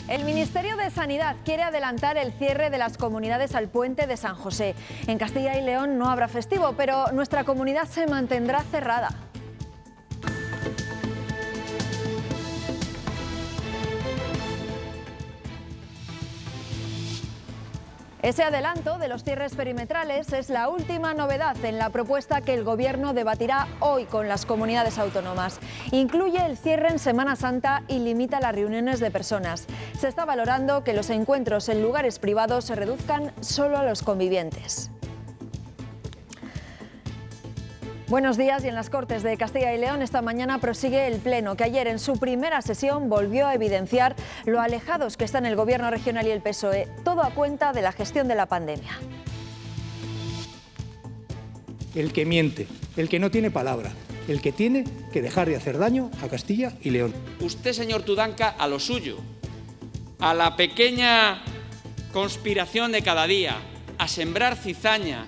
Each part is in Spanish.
El Ministerio de Sanidad quiere adelantar el cierre de las comunidades al puente de San José. En Castilla y León no habrá festivo, pero nuestra comunidad se mantendrá cerrada. Ese adelanto de los cierres perimetrales es la última novedad en la propuesta que el Gobierno debatirá hoy con las comunidades autónomas. Incluye el cierre en Semana Santa y limita las reuniones de personas. Se está valorando que los encuentros en lugares privados se reduzcan solo a los convivientes. Buenos días. Y en las Cortes de Castilla y León esta mañana prosigue el Pleno, que ayer en su primera sesión volvió a evidenciar lo alejados que están el Gobierno regional y el PSOE, todo a cuenta de la gestión de la pandemia. El que miente, el que no tiene palabra, el que tiene que dejar de hacer daño a Castilla y León. Usted, señor Tudanca, a lo suyo, a la pequeña conspiración de cada día, a sembrar cizaña.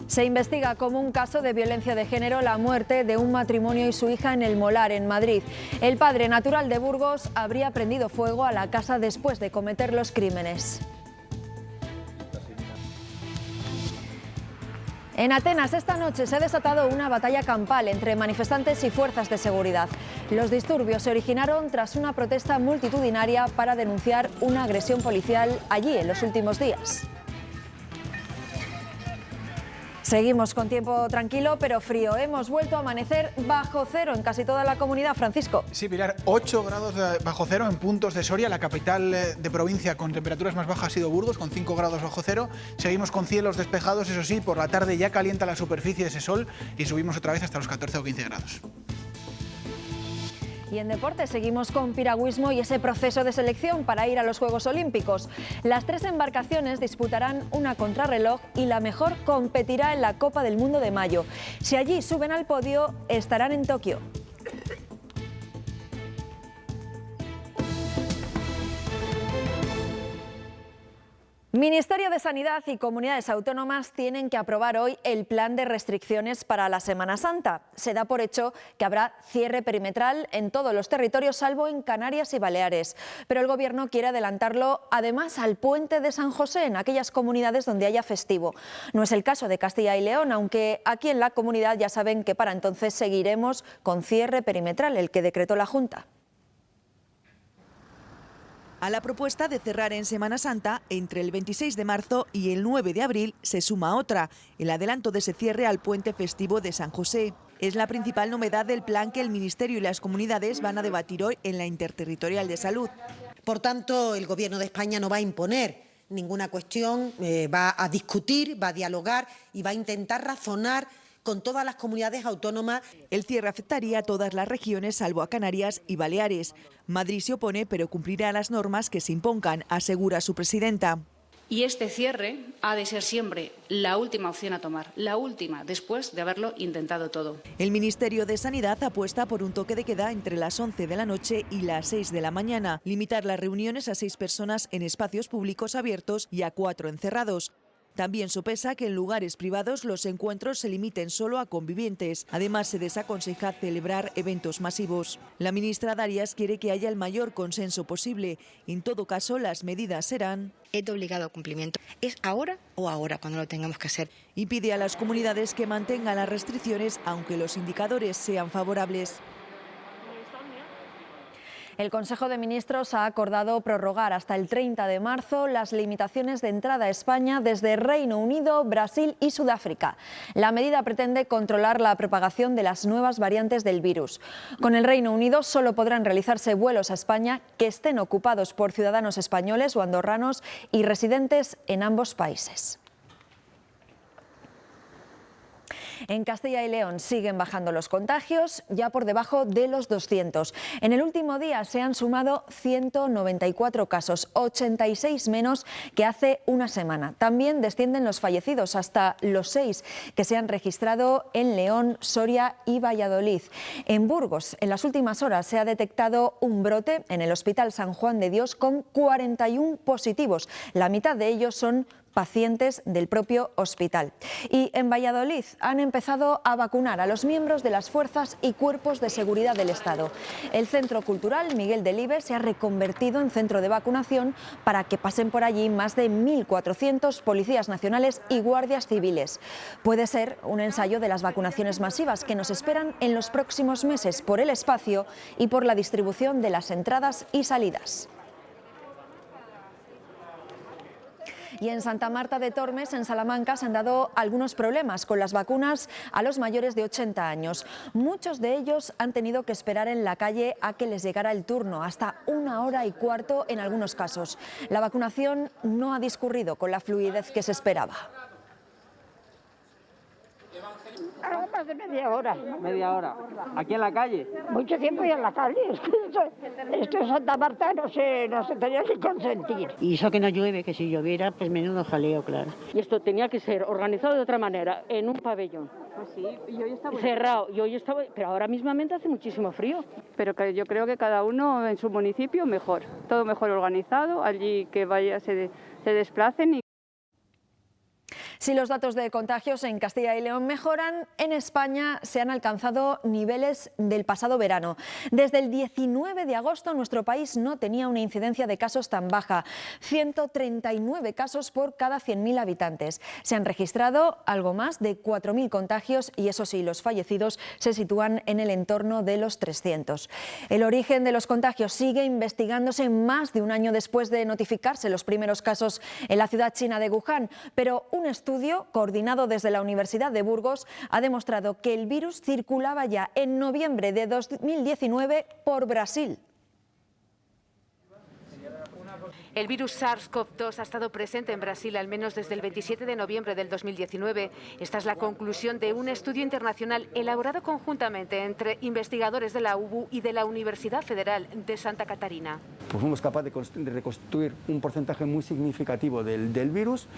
Se investiga como un caso de violencia de género la muerte de un matrimonio y su hija en El Molar, en Madrid. El padre, natural de Burgos, habría prendido fuego a la casa después de cometer los crímenes. En Atenas esta noche se ha desatado una batalla campal entre manifestantes y fuerzas de seguridad. Los disturbios se originaron tras una protesta multitudinaria para denunciar una agresión policial allí en los últimos días. Seguimos con tiempo tranquilo pero frío. Hemos vuelto a amanecer bajo cero en casi toda la comunidad, Francisco. Sí, Pilar, 8 grados bajo cero en puntos de Soria. La capital de provincia con temperaturas más bajas ha sido Burgos, con 5 grados bajo cero. Seguimos con cielos despejados, eso sí, por la tarde ya calienta la superficie de ese sol y subimos otra vez hasta los 14 o 15 grados. Y en deporte seguimos con piragüismo y ese proceso de selección para ir a los Juegos Olímpicos. Las 3 embarcaciones disputarán una contrarreloj y la mejor competirá en la Copa del Mundo de mayo. Si allí suben al podio, estarán en Tokio. Ministerio de Sanidad y comunidades autónomas tienen que aprobar hoy el plan de restricciones para la Semana Santa. Se da por hecho que habrá cierre perimetral en todos los territorios, salvo en Canarias y Baleares. Pero el Gobierno quiere adelantarlo además al puente de San José, en aquellas comunidades donde haya festivo. No es el caso de Castilla y León, aunque aquí en la comunidad ya saben que para entonces seguiremos con cierre perimetral, el que decretó la Junta. A la propuesta de cerrar en Semana Santa, entre el 26 de marzo y el 9 de abril, se suma otra, el adelanto de ese cierre al puente festivo de San José. Es la principal novedad del plan que el Ministerio y las comunidades van a debatir hoy en la Interterritorial de Salud. Por tanto, el Gobierno de España no va a imponer ninguna cuestión, va a discutir, va a dialogar y va a intentar razonar con todas las comunidades autónomas. El cierre afectaría a todas las regiones, salvo a Canarias y Baleares. Madrid se opone, pero cumplirá las normas que se impongan, asegura su presidenta. Y este cierre ha de ser siempre la última opción a tomar, la última, después de haberlo intentado todo. El Ministerio de Sanidad apuesta por un toque de queda entre las 11 de la noche y las 6 de la mañana, limitar las reuniones a 6 personas en espacios públicos abiertos y a 4 encerrados. También sopesa que en lugares privados los encuentros se limiten solo a convivientes. Además, se desaconseja celebrar eventos masivos. La ministra Darias quiere que haya el mayor consenso posible. En todo caso, las medidas serán es de obligado cumplimiento. ¿Es ahora o ahora cuando lo tengamos que hacer? Y pide a las comunidades que mantengan las restricciones aunque los indicadores sean favorables. El Consejo de Ministros ha acordado prorrogar hasta el 30 de marzo las limitaciones de entrada a España desde Reino Unido, Brasil y Sudáfrica. La medida pretende controlar la propagación de las nuevas variantes del virus. Con el Reino Unido solo podrán realizarse vuelos a España que estén ocupados por ciudadanos españoles o andorranos y residentes en ambos países. En Castilla y León siguen bajando los contagios, ya por debajo de los 200. En el último día se han sumado 194 casos, 86 menos que hace una semana. También descienden los fallecidos hasta los 6 que se han registrado en León, Soria y Valladolid. En Burgos, en las últimas horas se ha detectado un brote en el Hospital San Juan de Dios con 41 positivos. La mitad de ellos son pacientes del propio hospital. Y en Valladolid han empezado a vacunar a los miembros de las fuerzas y cuerpos de seguridad del Estado. El Centro Cultural Miguel Delibes se ha reconvertido en centro de vacunación para que pasen por allí más de 1.400 policías nacionales y guardias civiles. Puede ser un ensayo de las vacunaciones masivas que nos esperan en los próximos meses por el espacio y por la distribución de las entradas y salidas. Y en Santa Marta de Tormes, en Salamanca, se han dado algunos problemas con las vacunas a los mayores de 80 años. Muchos de ellos han tenido que esperar en la calle a que les llegara el turno, hasta 1 hora y cuarto en algunos casos. La vacunación no ha discurrido con la fluidez que se esperaba. Más de media hora. Media hora. ¿Aquí en la calle? Mucho tiempo y en la calle. Esto en Santa Marta no se tenía que consentir. Y eso que no llueve, que si lloviera, pues menudo jaleo, claro. Y esto tenía que ser organizado de otra manera, en un pabellón. Sí, y hoy está cerrado. Y hoy estaba, pero ahora mismamente hace muchísimo frío. Pero que yo creo que cada uno en su municipio mejor. Todo mejor organizado, allí que vaya se desplacen y... Si los datos de contagios en Castilla y León mejoran, en España se han alcanzado niveles del pasado verano. Desde el 19 de agosto nuestro país no tenía una incidencia de casos tan baja, 139 casos por cada 100.000 habitantes. Se han registrado algo más de 4.000 contagios y eso sí, los fallecidos se sitúan en el entorno de los 300. El origen de los contagios sigue investigándose más de un año después de notificarse los primeros casos en la ciudad china de Wuhan, pero un estudio coordinado desde la Universidad de Burgos ha demostrado que el virus circulaba ya en noviembre de 2019 por Brasil. El virus SARS-CoV-2 ha estado presente en Brasil al menos desde el 27 de noviembre del 2019. Esta es la conclusión de un estudio internacional elaborado conjuntamente entre investigadores de la UBU y de la Universidad Federal de Santa Catarina. Pues fuimos capaces de reconstruir un porcentaje muy significativo del virus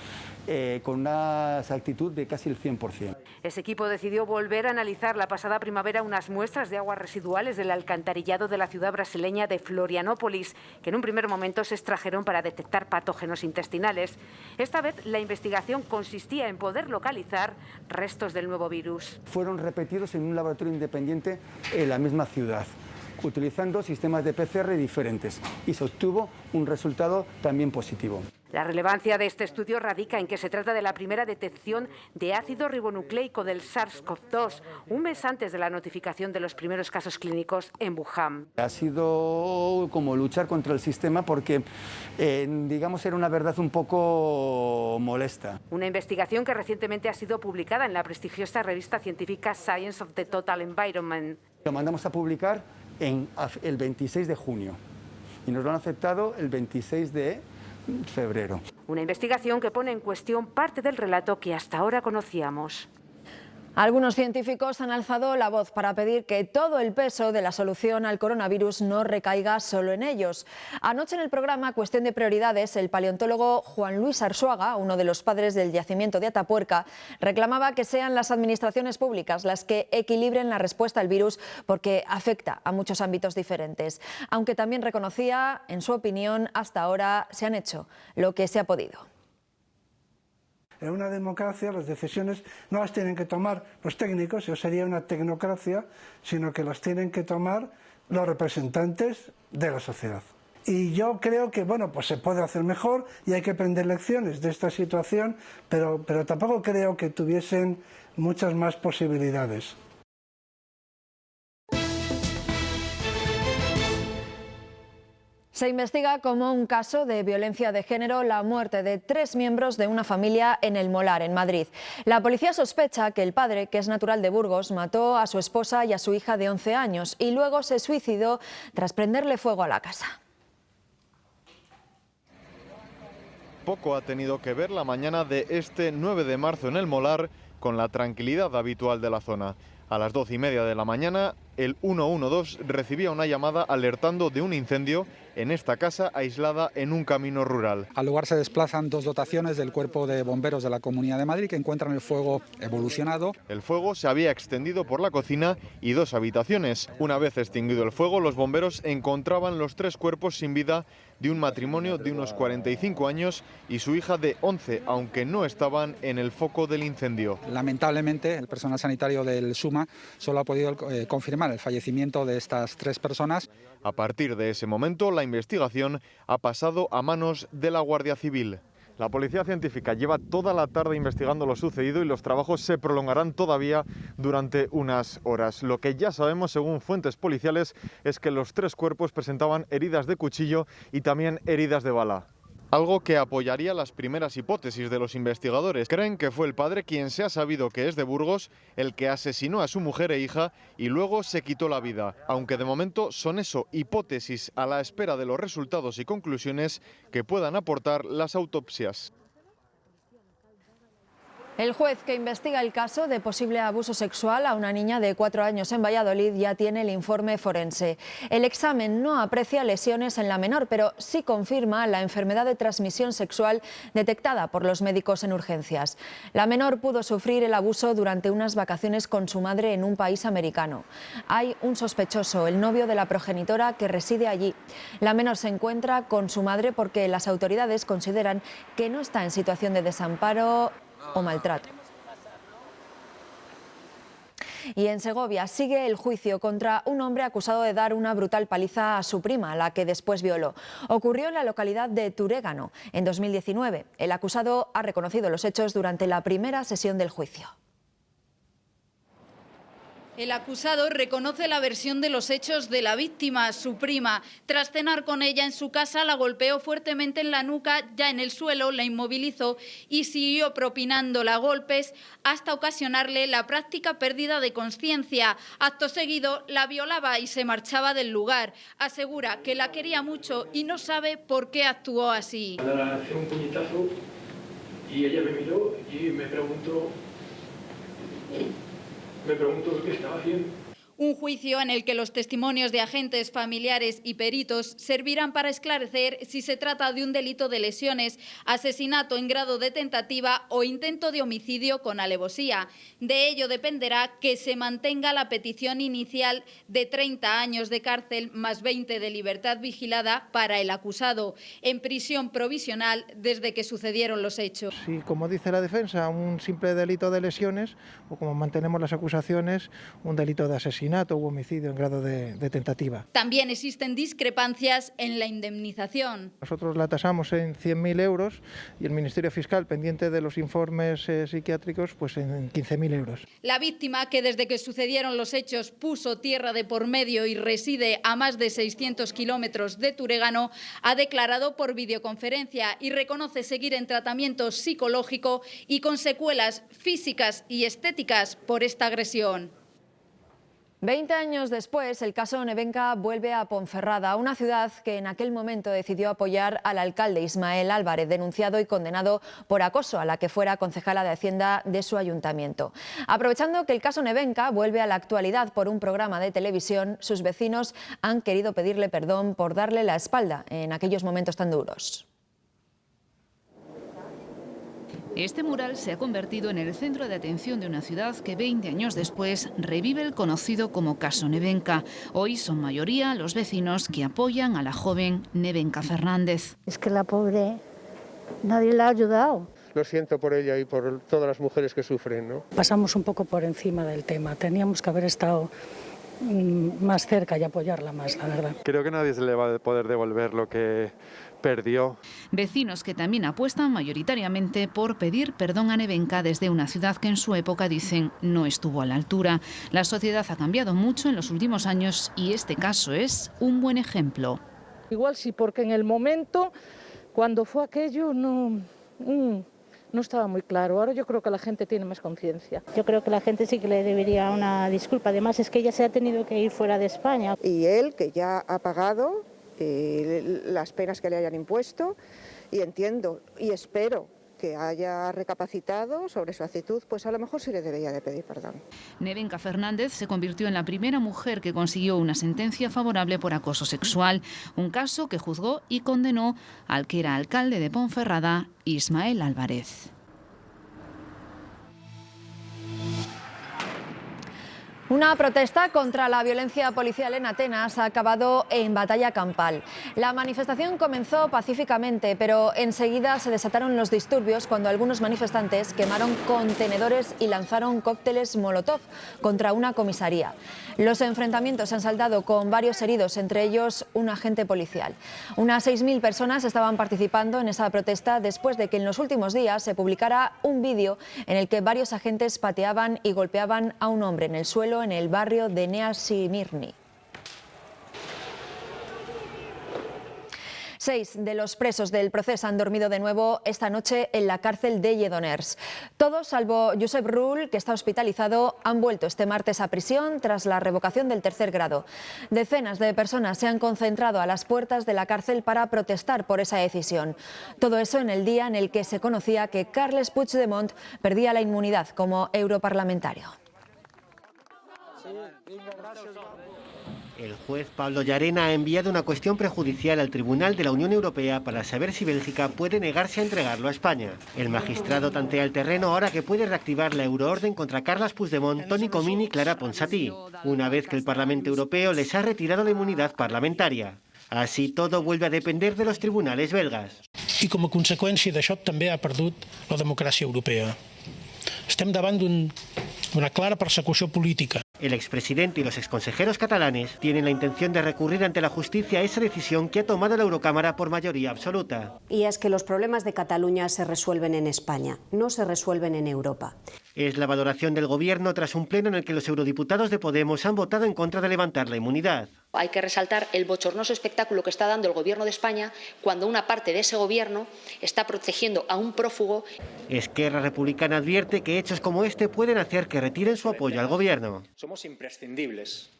con una exactitud de casi el 100%. Ese equipo decidió volver a analizar la pasada primavera unas muestras de aguas residuales del alcantarillado de la ciudad brasileña de Florianópolis, que en un primer momento se extrajeron para detectar patógenos intestinales. Esta vez la investigación consistía en poder localizar restos del nuevo virus. Fueron repetidos en un laboratorio independiente en la misma ciudad, utilizando sistemas de PCR diferentes, y se obtuvo un resultado también positivo. La relevancia de este estudio radica en que se trata de la primera detección de ácido ribonucleico del SARS-CoV-2, un mes antes de la notificación de los primeros casos clínicos en Wuhan. Ha sido como luchar contra el sistema porque, digamos, era una verdad un poco molesta. Una investigación que recientemente ha sido publicada en la prestigiosa revista científica Science of the Total Environment. Lo mandamos a publicar el 26 de junio y nos lo han aceptado el 26 de febrero. Una investigación que pone en cuestión parte del relato que hasta ahora conocíamos. Algunos científicos han alzado la voz para pedir que todo el peso de la solución al coronavirus no recaiga solo en ellos. Anoche en el programa Cuestión de Prioridades, el paleontólogo Juan Luis Arzuaga, uno de los padres del yacimiento de Atapuerca, reclamaba que sean las administraciones públicas las que equilibren la respuesta al virus porque afecta a muchos ámbitos diferentes. Aunque también reconocía, en su opinión, hasta ahora se han hecho lo que se ha podido. En una democracia las decisiones no las tienen que tomar los técnicos, eso sería una tecnocracia, sino que las tienen que tomar los representantes de la sociedad. Y yo creo que bueno, pues se puede hacer mejor y hay que aprender lecciones de esta situación, pero tampoco creo que tuviesen muchas más posibilidades. Se investiga como un caso de violencia de género la muerte de 3 miembros de una familia en El Molar, en Madrid. La policía sospecha que el padre, que es natural de Burgos, mató a su esposa y a su hija de 11 años y luego se suicidó tras prenderle fuego a la casa. Poco ha tenido que ver la mañana de este 9 de marzo en El Molar con la tranquilidad habitual de la zona. A las 12:30 de la mañana, el 112 recibía una llamada alertando de un incendio en esta casa aislada en un camino rural. Al lugar se desplazan 2 dotaciones del Cuerpo de Bomberos de la Comunidad de Madrid que encuentran el fuego evolucionado. El fuego se había extendido por la cocina y 2 habitaciones. Una vez extinguido el fuego, los bomberos encontraban los 3 cuerpos sin vida de un matrimonio de unos 45 años y su hija de 11, aunque no estaban en el foco del incendio. Lamentablemente, el personal sanitario del SUMA solo ha podido confirmar el fallecimiento de estas 3 personas. A partir de ese momento, la investigación ha pasado a manos de la Guardia Civil. La Policía Científica lleva toda la tarde investigando lo sucedido y los trabajos se prolongarán todavía durante unas horas. Lo que ya sabemos, según fuentes policiales, es que los 3 cuerpos presentaban heridas de cuchillo y también heridas de bala. Algo que apoyaría las primeras hipótesis de los investigadores. Creen que fue el padre quien se ha sabido que es de Burgos, el que asesinó a su mujer e hija y luego se quitó la vida. Aunque de momento son eso, hipótesis a la espera de los resultados y conclusiones que puedan aportar las autopsias. El juez que investiga el caso de posible abuso sexual a una niña de 4 años en Valladolid ya tiene el informe forense. El examen no aprecia lesiones en la menor, pero sí confirma la enfermedad de transmisión sexual detectada por los médicos en urgencias. La menor pudo sufrir el abuso durante unas vacaciones con su madre en un país americano. Hay un sospechoso, el novio de la progenitora, que reside allí. La menor se encuentra con su madre porque las autoridades consideran que no está en situación de desamparo o maltrato. Y en Segovia sigue el juicio contra un hombre acusado de dar una brutal paliza a su prima, a la que después violó. Ocurrió en la localidad de Turégano en 2019. El acusado ha reconocido los hechos durante la primera sesión del juicio. El acusado reconoce la versión de los hechos de la víctima, su prima. Tras cenar con ella en su casa, la golpeó fuertemente en la nuca, ya en el suelo, la inmovilizó y siguió propinándola golpes hasta ocasionarle la práctica pérdida de conciencia. Acto seguido, la violaba y se marchaba del lugar. Asegura que la quería mucho y no sabe por qué actuó así. Le lancé un puñetazo y ella me miró y me preguntó qué estaba haciendo. Un juicio en el que los testimonios de agentes, familiares y peritos servirán para esclarecer si se trata de un delito de lesiones, asesinato en grado de tentativa o intento de homicidio con alevosía. De ello dependerá que se mantenga la petición inicial de 30 años de cárcel más 20 de libertad vigilada para el acusado, en prisión provisional desde que sucedieron los hechos. Si, como dice la defensa, un simple delito de lesiones, o como mantenemos las acusaciones, un delito de asesinato u homicidio en grado de tentativa. También existen discrepancias en la indemnización. Nosotros la tasamos en 100.000 euros y el Ministerio Fiscal, pendiente de los informes psiquiátricos, pues en 15.000 euros. La víctima, que desde que sucedieron los hechos puso tierra de por medio y reside a más de 600 kilómetros de Turégano, ha declarado por videoconferencia y reconoce seguir en tratamiento psicológico y con secuelas físicas y estéticas por esta agresión. 20 años después, el caso Nevenka vuelve a Ponferrada, una ciudad que en aquel momento decidió apoyar al alcalde Ismael Álvarez, denunciado y condenado por acoso a la que fuera concejala de Hacienda de su ayuntamiento. Aprovechando que el caso Nevenka vuelve a la actualidad por un programa de televisión, sus vecinos han querido pedirle perdón por darle la espalda en aquellos momentos tan duros. Este mural se ha convertido en el centro de atención de una ciudad que 20 años después revive el conocido como caso Nevenka. Hoy son mayoría los vecinos que apoyan a la joven Nevenka Fernández. Es que la pobre, nadie la ha ayudado. Lo siento por ella y por todas las mujeres que sufren, ¿no? Pasamos un poco por encima del tema, teníamos que haber estado más cerca y apoyarla más, la verdad. Creo que nadie se le va a poder devolver lo que perdió. Vecinos que también apuestan mayoritariamente por pedir perdón a Nevenka desde una ciudad que en su época, dicen, no estuvo a la altura. La sociedad ha cambiado mucho en los últimos años y este caso es un buen ejemplo. Igual sí, porque en el momento, cuando fue aquello, no estaba muy claro. Ahora yo creo que la gente tiene más conciencia. Yo creo que la gente sí que le debería una disculpa. Además es que ella se ha tenido que ir fuera de España. Y él, que ya ha pagado las penas que le hayan impuesto, y entiendo y espero que haya recapacitado sobre su actitud, pues a lo mejor sí le debería de pedir perdón. Nevenka Fernández se convirtió en la primera mujer que consiguió una sentencia favorable por acoso sexual, un caso que juzgó y condenó al que era alcalde de Ponferrada, Ismael Álvarez. Una protesta contra la violencia policial en Atenas ha acabado en batalla campal. La manifestación comenzó pacíficamente, pero enseguida se desataron los disturbios cuando algunos manifestantes quemaron contenedores y lanzaron cócteles Molotov contra una comisaría. Los enfrentamientos se han saldado con varios heridos, entre ellos un agente policial. Unas 6.000 personas estaban participando en esa protesta después de que en los últimos días se publicara un vídeo en el que varios agentes pateaban y golpeaban a un hombre en el suelo en el barrio de Nea Simirni. 6 de los presos del proceso han dormido de nuevo esta noche en la cárcel de Lledoners. Todos, salvo Josep Rull, que está hospitalizado, han vuelto este martes a prisión tras la revocación del tercer grado. Decenas de personas se han concentrado a las puertas de la cárcel para protestar por esa decisión. Todo eso en el día en el que se conocía que Carles Puigdemont perdía la inmunidad como europarlamentario. El juez Pablo Llarena ha enviado una cuestión prejudicial al Tribunal de la Unión Europea para saber si Bélgica puede negarse a entregarlo a España. El magistrado tantea el terreno ahora que puede reactivar la euroorden contra Carles Puigdemont, Toni Comín y Clara Ponsatí, una vez que el Parlamento Europeo les ha retirado la inmunidad parlamentaria. Así todo vuelve a depender de los tribunales belgas. I com a conseqüència d'això també ha perdut la democràcia europea. Estem davant d'una clara persecució política. El expresidente y los exconsejeros catalanes tienen la intención de recurrir ante la justicia a esa decisión que ha tomado la Eurocámara por mayoría absoluta. Y es que los problemas de Cataluña se resuelven en España, no se resuelven en Europa. Es la valoración del Gobierno tras un pleno en el que los eurodiputados de Podemos han votado en contra de levantar la inmunidad. Hay que resaltar el bochornoso espectáculo que está dando el Gobierno de España cuando una parte de ese Gobierno está protegiendo a un prófugo. Esquerra Republicana advierte que hechos como este pueden hacer que retiren su apoyo al Gobierno. Somos imprescindibles.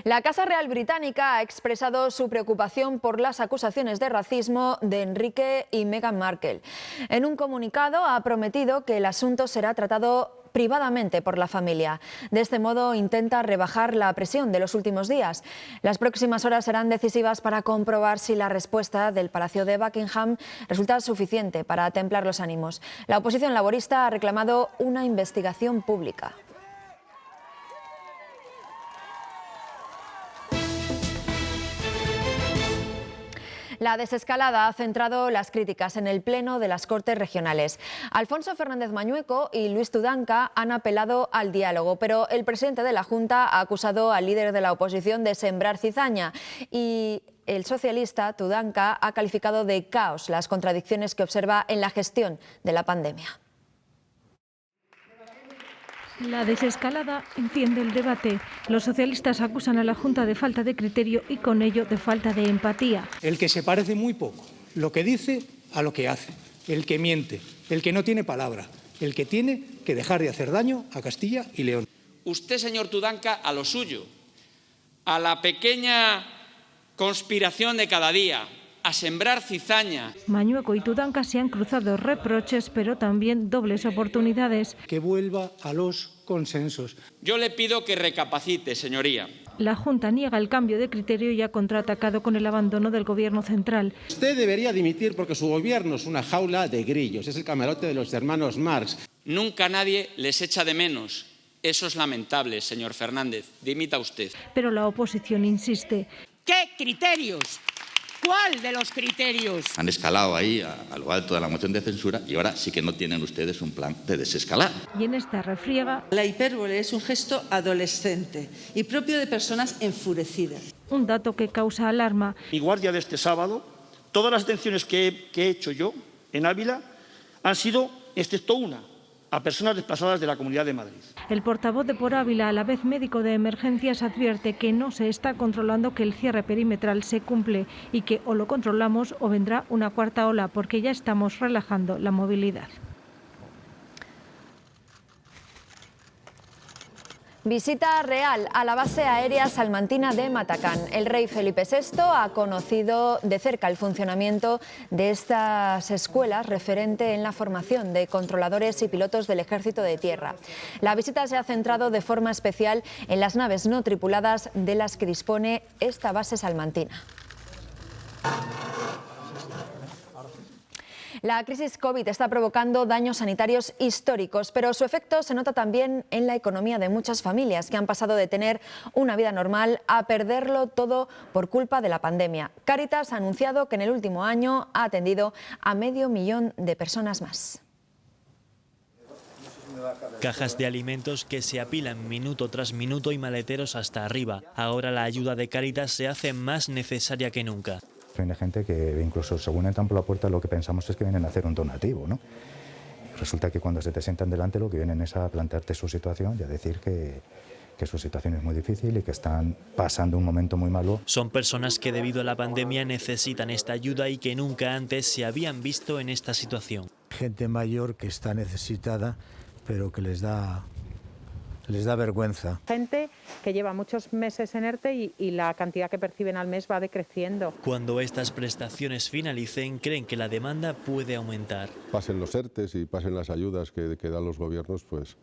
La Casa Real Británica ha expresado su preocupación por las acusaciones de racismo de Enrique y Meghan Markle. En un comunicado ha prometido que el asunto será tratado privadamente por la familia. De este modo intenta rebajar la presión de los últimos días. Las próximas horas serán decisivas para comprobar si la respuesta del Palacio de Buckingham resulta suficiente para templar los ánimos. La oposición laborista ha reclamado una investigación pública. La desescalada ha centrado las críticas en el Pleno de las Cortes Regionales. Alfonso Fernández Mañueco y Luis Tudanca han apelado al diálogo, pero el presidente de la Junta ha acusado al líder de la oposición de sembrar cizaña y el socialista Tudanca ha calificado de caos las contradicciones que observa en la gestión de la pandemia. La desescalada enciende el debate. Los socialistas acusan a la Junta de falta de criterio y con ello de falta de empatía. El que se parece muy poco, lo que dice a lo que hace, el que miente, el que no tiene palabra, el que tiene que dejar de hacer daño a Castilla y León. Usted, señor Tudanca, a lo suyo, a la pequeña conspiración de cada día, a sembrar cizaña. Mañueco y Tudanca se han cruzado reproches, pero también dobles oportunidades. Que vuelva a los consensos. Yo le pido que recapacite, señoría. La Junta niega el cambio de criterio y ha contraatacado con el abandono del Gobierno central. Usted debería dimitir porque su Gobierno es una jaula de grillos, es el camarote de los hermanos Marx. Nunca nadie les echa de menos. Eso es lamentable, señor Fernández. Dimita usted. Pero la oposición insiste. ¿Qué criterios? ¿Cuál de los criterios? Han escalado ahí a lo alto de la moción de censura y ahora sí que no tienen ustedes un plan de desescalar. Y en esta refriega... La hipérbole es un gesto adolescente y propio de personas enfurecidas. Un dato que causa alarma. Mi guardia de este sábado, todas las detenciones que he hecho yo en Ávila han sido, excepto una, a personas desplazadas de la Comunidad de Madrid. El portavoz de Por Ávila, a la vez médico de emergencias, advierte que no se está controlando que el cierre perimetral se cumple y que o lo controlamos o vendrá una cuarta ola porque ya estamos relajando la movilidad. Visita real a la base aérea salmantina de Matacán. El rey Felipe VI ha conocido de cerca el funcionamiento de estas escuelas referente en la formación de controladores y pilotos del Ejército de Tierra. La visita se ha centrado de forma especial en las naves no tripuladas de las que dispone esta base salmantina. La crisis COVID está provocando daños sanitarios históricos, pero su efecto se nota también en la economía de muchas familias que han pasado de tener una vida normal a perderlo todo por culpa de la pandemia. Cáritas ha anunciado que en el último año ha atendido a 500.000 de personas más. Cajas de alimentos que se apilan minuto tras minuto y maleteros hasta arriba. Ahora la ayuda de Cáritas se hace más necesaria que nunca. Viene gente que incluso según entran por la puerta lo que pensamos es que vienen a hacer un donativo, ¿no? Resulta que cuando se te sientan delante lo que vienen es a plantearte su situación y a decir que su situación es muy difícil y que están pasando un momento muy malo. Son personas que debido a la pandemia necesitan esta ayuda y que nunca antes se habían visto en esta situación. Gente mayor que está necesitada pero que les da vergüenza. Gente que lleva muchos meses en ERTE y la cantidad que perciben al mes va decreciendo. Cuando estas prestaciones finalicen, creen que la demanda puede aumentar. Pasen los ERTEs y pasen las ayudas que dan los gobiernos, pues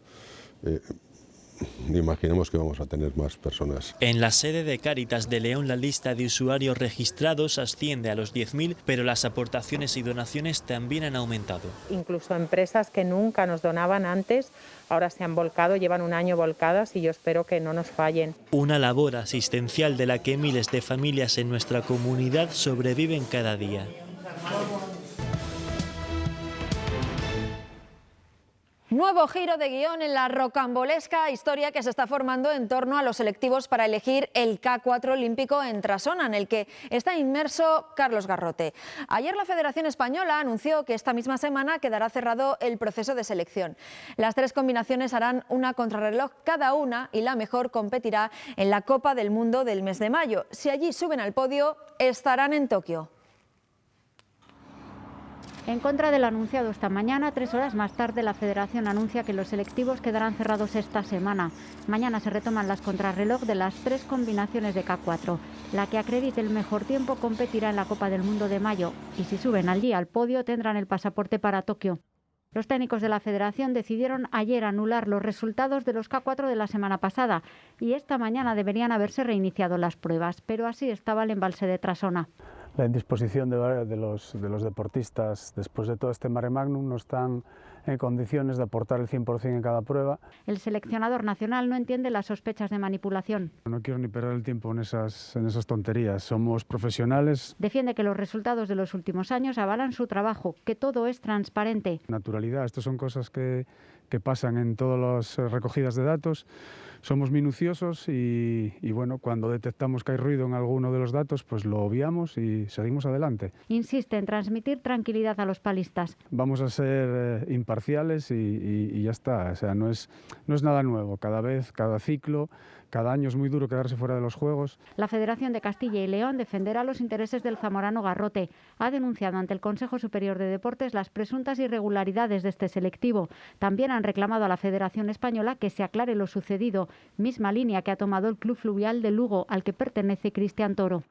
imaginemos que vamos a tener más personas. En la sede de Cáritas de León la lista de usuarios registrados asciende a los 10.000, pero las aportaciones y donaciones también han aumentado. Incluso empresas que nunca nos donaban antes, ahora se han volcado, llevan un año volcadas y yo espero que no nos fallen. Una labor asistencial de la que miles de familias en nuestra comunidad sobreviven cada día. Nuevo giro de guión en la rocambolesca historia que se está formando en torno a los selectivos para elegir el K4 olímpico en Trasona, en el que está inmerso Carlos Garrote. Ayer la Federación Española anunció que esta misma semana quedará cerrado el proceso de selección. Las 3 combinaciones harán una contrarreloj cada una y la mejor competirá en la Copa del Mundo del mes de mayo. Si allí suben al podio, estarán en Tokio. En contra de lo anunciado esta mañana, 3 horas más tarde, la Federación anuncia que los selectivos quedarán cerrados esta semana. Mañana se retoman las contrarreloj de las 3 combinaciones de K4. La que acredite el mejor tiempo competirá en la Copa del Mundo de mayo y si suben al día al podio tendrán el pasaporte para Tokio. Los técnicos de la Federación decidieron ayer anular los resultados de los K4 de la semana pasada y esta mañana deberían haberse reiniciado las pruebas, pero así estaba el embalse de Trasona. La indisposición de los deportistas después de todo este mare magnum no están en condiciones de aportar el 100% en cada prueba. El seleccionador nacional no entiende las sospechas de manipulación. No quiero ni perder el tiempo en esas tonterías. Somos profesionales. Defiende que los resultados de los últimos años avalan su trabajo, que todo es transparente. Naturalidad, estas son cosas que pasan en todas las recogidas de datos. Somos minuciosos y bueno, cuando detectamos que hay ruido en alguno de los datos, pues lo obviamos y seguimos adelante. Insiste en transmitir tranquilidad a los palistas. Vamos a ser imparciales y ya está. O sea, no es nada nuevo. Cada vez, cada ciclo, cada año es muy duro quedarse fuera de los Juegos. La Federación de Castilla y León defenderá los intereses del zamorano Garrote. Ha denunciado ante el Consejo Superior de Deportes las presuntas irregularidades de este selectivo. También han reclamado a la Federación Española que se aclare lo sucedido, misma línea que ha tomado el Club Fluvial de Lugo, al que pertenece Cristian Toro.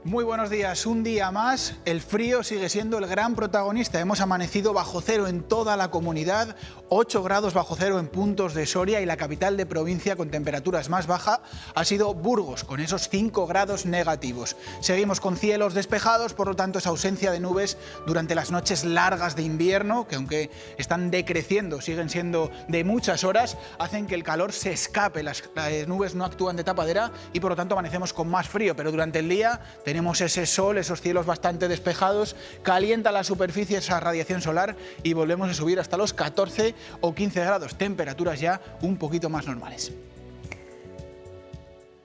Muy buenos días, un día más, el frío sigue siendo el gran protagonista. Hemos amanecido bajo cero en toda la comunidad, 8 grados bajo cero en puntos de Soria y la capital de provincia con temperaturas más bajas ha sido Burgos, con esos 5 grados negativos. Seguimos con cielos despejados, por lo tanto esa ausencia de nubes durante las noches largas de invierno, que aunque están decreciendo, siguen siendo de muchas horas, hacen que el calor se escape, las nubes no actúan de tapadera y por lo tanto amanecemos con más frío, pero durante el día tenemos ese sol, esos cielos bastante despejados, calienta la superficie esa radiación solar y volvemos a subir hasta los 14 o 15 grados, temperaturas ya un poquito más normales.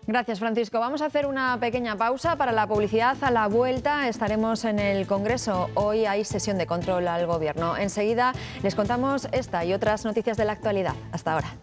Gracias, Francisco. Vamos a hacer una pequeña pausa para la publicidad. A la vuelta estaremos en el Congreso. Hoy hay sesión de control al Gobierno. Enseguida les contamos esta y otras noticias de la actualidad. Hasta ahora.